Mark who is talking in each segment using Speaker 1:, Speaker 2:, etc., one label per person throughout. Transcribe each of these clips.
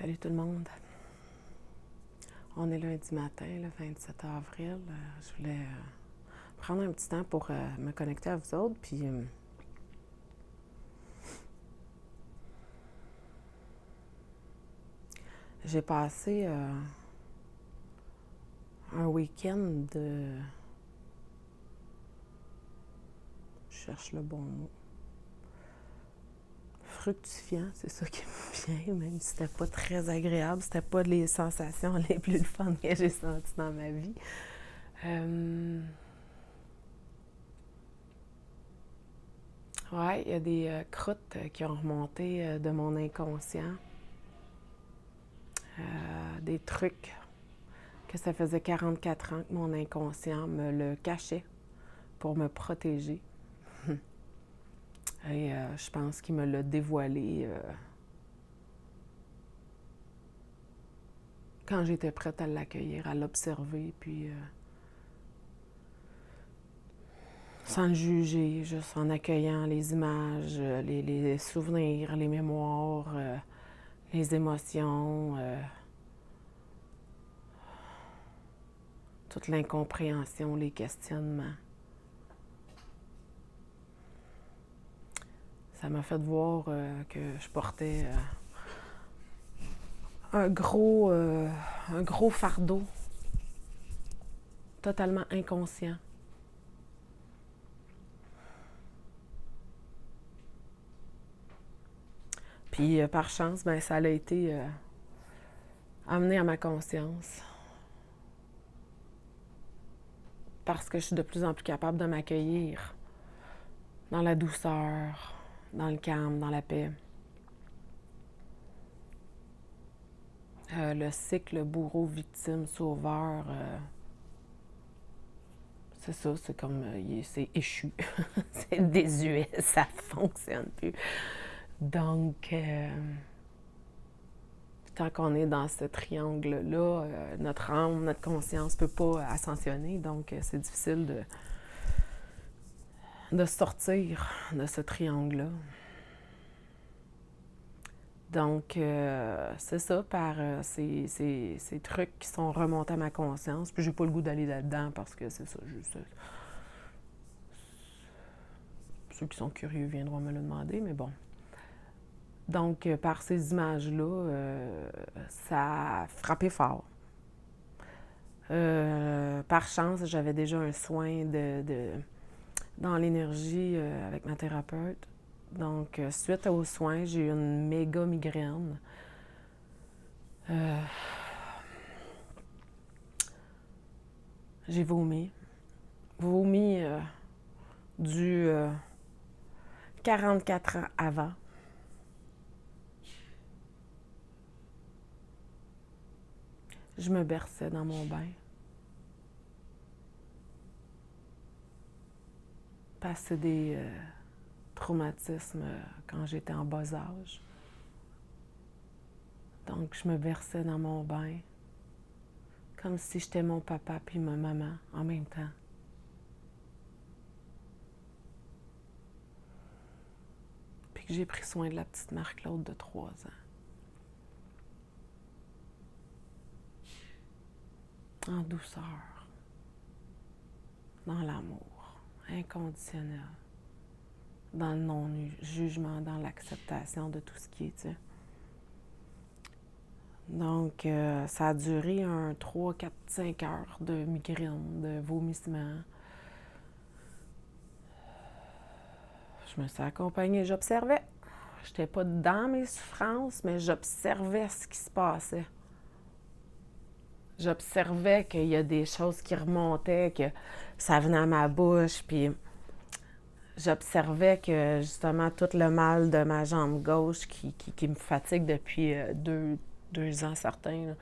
Speaker 1: Salut tout le monde. On est lundi matin, le 27 avril. Je voulais prendre un petit temps pour me connecter à vous autres. Puis j'ai passé un week-end de... Je cherche le bon mot. Fructifiant, c'est ça qui me vient, même si c'était pas très agréable. C'était pas les sensations les plus fun que j'ai senties dans ma vie. Ouais, il y a des croûtes qui ont remonté de mon inconscient. Des trucs que ça faisait 44 ans que mon inconscient me le cachait pour me protéger. Et je pense qu'il me l'a dévoilé quand j'étais prête à l'accueillir, à l'observer, puis sans le juger, juste en accueillant les images, les souvenirs, les mémoires, les émotions, toute l'incompréhension, les questionnements. Ça m'a fait voir que je portais un gros fardeau, totalement inconscient. Puis par chance, ben, ça a été amené à ma conscience. Parce que je suis de plus en plus capable de m'accueillir dans la douceur, dans le calme, dans la paix. Le cycle bourreau, victime, sauveur, c'est ça, c'est comme, c'est échu, c'est désuet, ça fonctionne plus. Donc, tant qu'on est dans ce triangle-là, notre âme, notre conscience ne peut pas ascensionner, donc c'est difficile de sortir de ce triangle-là. Donc, c'est ça, par ces trucs qui sont remontés à ma conscience. Puis, j'ai pas le goût d'aller là-dedans parce que c'est ça, juste. Ceux qui sont curieux viendront me le demander, mais bon. Donc, par ces images-là, ça a frappé fort. Par chance, j'avais déjà un soin dans l'énergie avec ma thérapeute. Donc, suite aux soins, j'ai eu une méga migraine. J'ai vomi. Vomi du 44 ans avant. Je me berçais dans mon bain. Passé des traumatismes quand j'étais en bas âge. Donc, je me berçais dans mon bain, comme si j'étais mon papa puis ma maman en même temps. Puis que j'ai pris soin de la petite Marie-Claude de 3 ans. En douceur, dans l'amour inconditionnel, dans le non-jugement, dans l'acceptation de tout ce qui est, tu sais. Donc, ça a duré un 3, 4, 5 heures de migraine, de vomissement. Je me suis accompagnée, j'observais. Je n'étais pas dans mes souffrances, mais j'observais ce qui se passait. J'observais qu'il y a des choses qui remontaient, que ça venait à ma bouche, puis j'observais que justement tout le mal de ma jambe gauche qui me fatigue depuis 2 ans certains, là,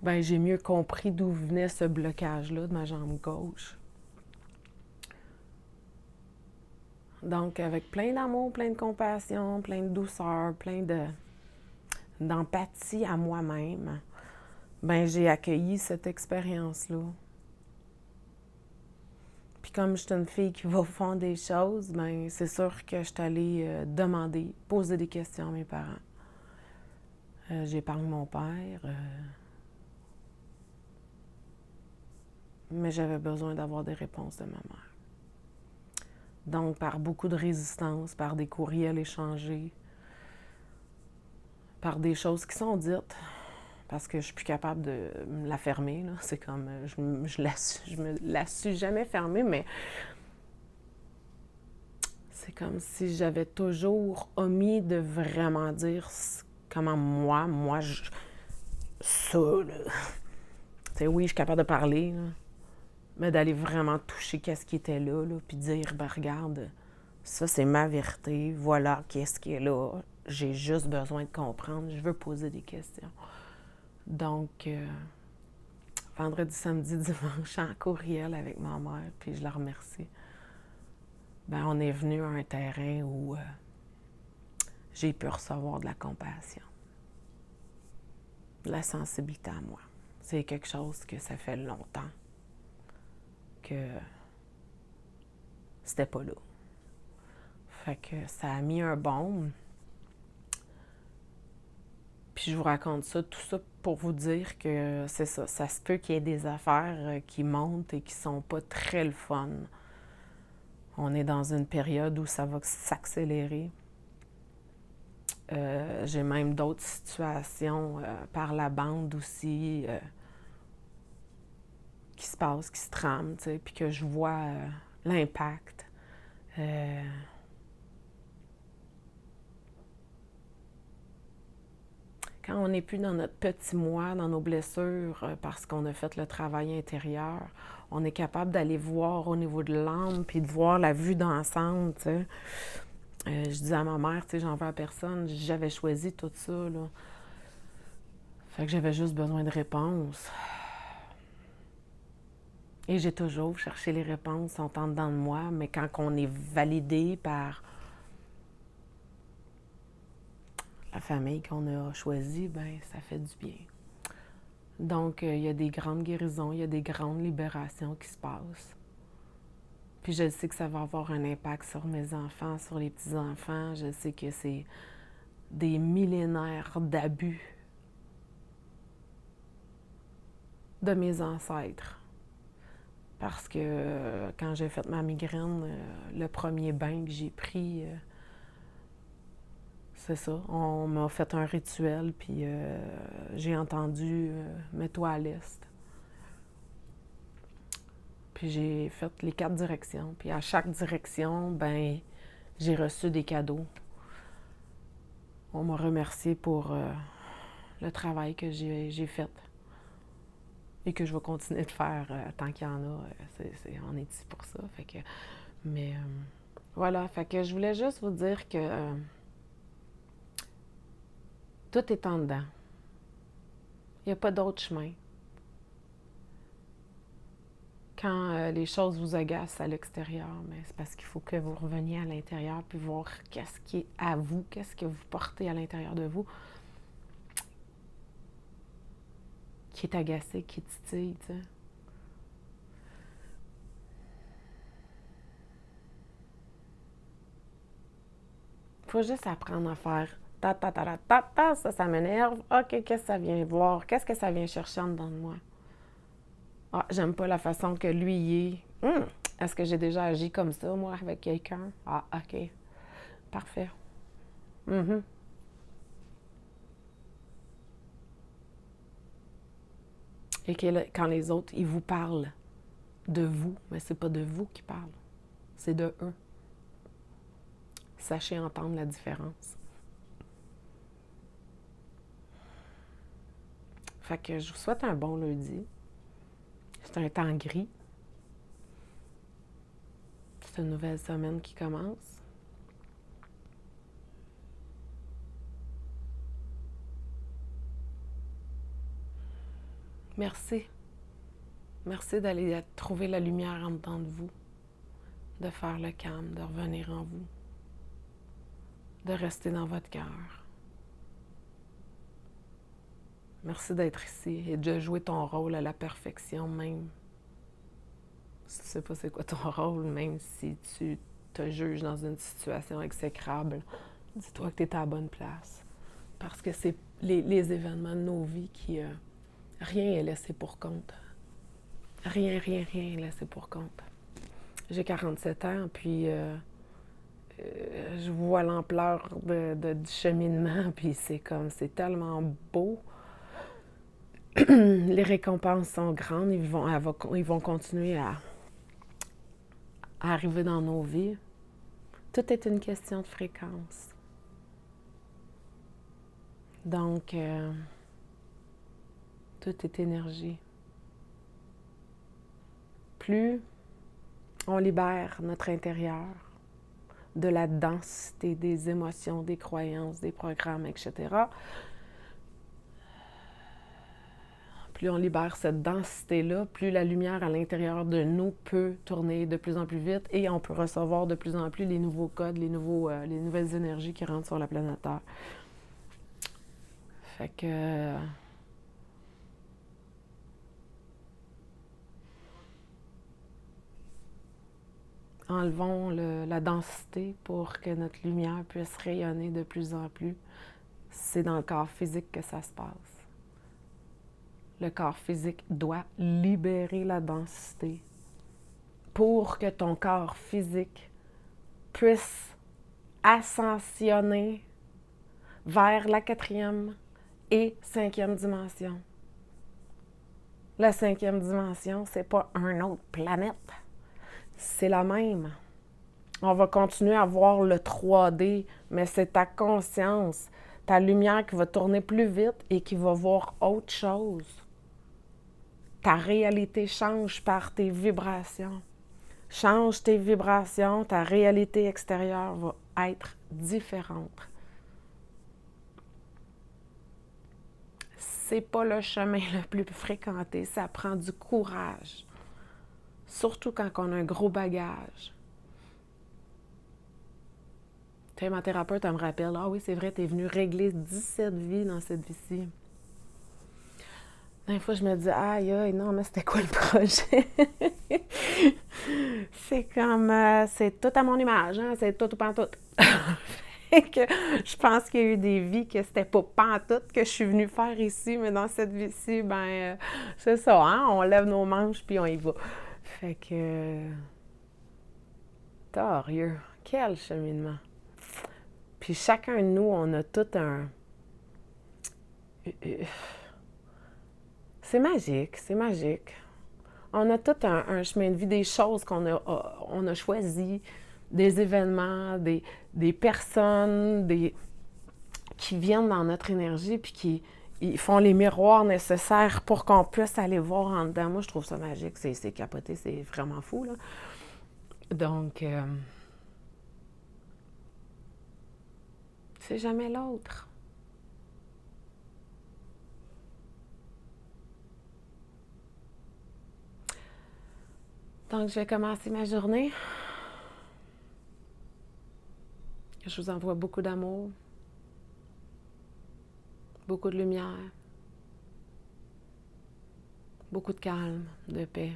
Speaker 1: ben j'ai mieux compris d'où venait ce blocage-là de ma jambe gauche. Donc, avec plein d'amour, plein de compassion, plein de douceur, d'empathie à moi-même, ben j'ai accueilli cette expérience-là. Puis comme je suis une fille qui va au fond des choses, ben c'est sûr que je suis allée poser des questions à mes parents. J'épargne mon père. Mais j'avais besoin d'avoir des réponses de ma mère. Donc, par beaucoup de résistance, par des courriels échangés, par des choses qui sont dites, parce que je suis plus capable de me la fermer. Là. C'est comme, je me la suis jamais fermée, mais c'est comme si j'avais toujours omis de vraiment dire comment ça, là. Tu sais, oui, je suis capable de parler, là, mais d'aller vraiment toucher qu'est-ce qui était là, puis dire, ben regarde, ça c'est ma vérité, voilà qu'est-ce qui est là, j'ai juste besoin de comprendre, je veux poser des questions. Donc, vendredi, samedi, dimanche, en courriel avec ma mère, puis je la remercie. Ben, on est venu à un terrain où j'ai pu recevoir de la compassion, de la sensibilité à moi. C'est quelque chose que ça fait longtemps que c'était pas là. Fait que ça a mis un baume. Puis je vous raconte ça, tout ça pour vous dire que c'est ça. Ça se peut qu'il y ait des affaires qui montent et qui sont pas très le fun. On est dans une période où ça va s'accélérer. J'ai même d'autres situations par la bande aussi qui se passent, qui se trament, tu sais, puis que je vois l'impact. Quand on n'est plus dans notre petit moi, dans nos blessures, parce qu'on a fait le travail intérieur, on est capable d'aller voir au niveau de l'âme, puis de voir la vue d'ensemble, tu sais. Je disais à ma mère, tu sais, j'en veux à personne, j'avais choisi tout ça, là. Fait que j'avais juste besoin de réponses. Et j'ai toujours cherché les réponses, sont en dedans de moi, mais quand on est validé par la famille qu'on a choisie, ben ça fait du bien. Donc, il y a des grandes guérisons, il y a des grandes libérations qui se passent. Puis je sais que ça va avoir un impact sur mes enfants, sur les petits-enfants. Je sais que c'est des millénaires d'abus de mes ancêtres. Parce que quand j'ai fait ma migraine, le premier bain que j'ai pris, c'est ça, on m'a fait un rituel, puis j'ai entendu « mets-toi à l'est ». Puis j'ai fait les 4 directions, puis à chaque direction, ben j'ai reçu des cadeaux. On m'a remercié pour le travail que j'ai fait et que je vais continuer de faire tant qu'il y en a. On est ici pour ça. Fait que, mais voilà, fait que je voulais juste vous dire que tout est en dedans. Il n'y a pas d'autre chemin. Quand les choses vous agacent à l'extérieur, mais c'est parce qu'il faut que vous reveniez à l'intérieur puis voir qu'est-ce qui est à vous, qu'est-ce que vous portez à l'intérieur de vous, qui est agacé, qui titille, tu sais. Il faut juste apprendre à faire ta ta ta ta ta ta, ça m'énerve. OK, qu'est-ce que ça vient voir? Qu'est-ce que ça vient chercher en dedans de moi? Ah, j'aime pas la façon que lui y est. Est-ce que j'ai déjà agi comme ça, moi, avec quelqu'un? Ah, OK. Parfait. Mm-hmm. Et que quand les autres, ils vous parlent de vous, mais c'est pas de vous qui parlent, c'est de eux. Sachez entendre la différence. Fait que je vous souhaite un bon lundi. C'est un temps gris. C'est une nouvelle semaine qui commence. Merci. Merci d'aller trouver la lumière en dedans de vous, de faire le calme, de revenir en vous, de rester dans votre cœur. Merci d'être ici et de jouer ton rôle à la perfection même. Si tu sais pas c'est quoi ton rôle, même si tu te juges dans une situation exécrable, dis-toi que tu es à la bonne place. Parce que c'est les événements de nos vies qui... rien est laissé pour compte. Rien est laissé pour compte. J'ai 47 ans, puis je vois l'ampleur du cheminement, puis c'est tellement beau. Les récompenses sont grandes, ils vont continuer à arriver dans nos vies. Tout est une question de fréquence. Donc, tout est énergie. Plus on libère notre intérieur de la densité des émotions, des croyances, des programmes, etc., plus on libère cette densité-là, plus la lumière à l'intérieur de nous peut tourner de plus en plus vite et on peut recevoir de plus en plus les nouveaux codes, les nouvelles énergies qui rentrent sur la planète Terre. Fait que... enlevons la densité pour que notre lumière puisse rayonner de plus en plus. C'est dans le corps physique que ça se passe. Le corps physique doit libérer la densité pour que ton corps physique puisse ascensionner vers la 4e et 5e dimension. La 5e dimension, c'est pas une autre planète. C'est la même. On va continuer à voir le 3D, mais c'est ta conscience, ta lumière qui va tourner plus vite et qui va voir autre chose. Ta réalité change par tes vibrations. Change tes vibrations, ta réalité extérieure va être différente. C'est pas le chemin le plus fréquenté, ça prend du courage. Surtout quand on a un gros bagage. Ma thérapeute, elle me rappelle, ah oui, c'est vrai, t'es venue régler 17 vies dans cette vie-ci. Des fois, je me dis, aïe, non, mais c'était quoi le projet? C'est comme, c'est tout à mon image, hein? C'est tout ou pas tout. Fait que je pense qu'il y a eu des vies que c'était pas pantoute que je suis venue faire ici, mais dans cette vie-ci, c'est ça, hein? On lève nos manches puis on y va. Fait que, torieux, quel cheminement. Puis chacun de nous, on a tout un... C'est magique, c'est magique. On a tout un chemin de vie, des choses qu'on a choisies, des événements, des personnes, qui viennent dans notre énergie puis qui ils font les miroirs nécessaires pour qu'on puisse aller voir en dedans. Moi, je trouve ça magique, c'est capoté, c'est vraiment fou, là. Donc, c'est jamais l'autre. Donc, je vais commencer ma journée. Je vous envoie beaucoup d'amour, beaucoup de lumière, beaucoup de calme, de paix.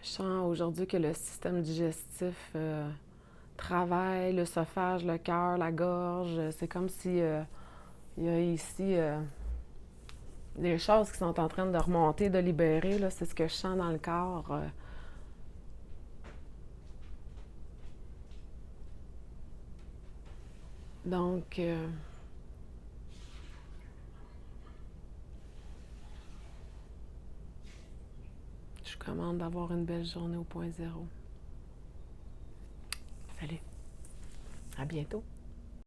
Speaker 1: Je sens aujourd'hui que le système digestif travaille, l'œsophage, le cœur, la gorge. C'est comme si il y a ici des choses qui sont en train de remonter, de libérer. Là, c'est ce que je sens dans le corps. Donc, je vous commande d'avoir une belle journée au point zéro. Salut, à bientôt.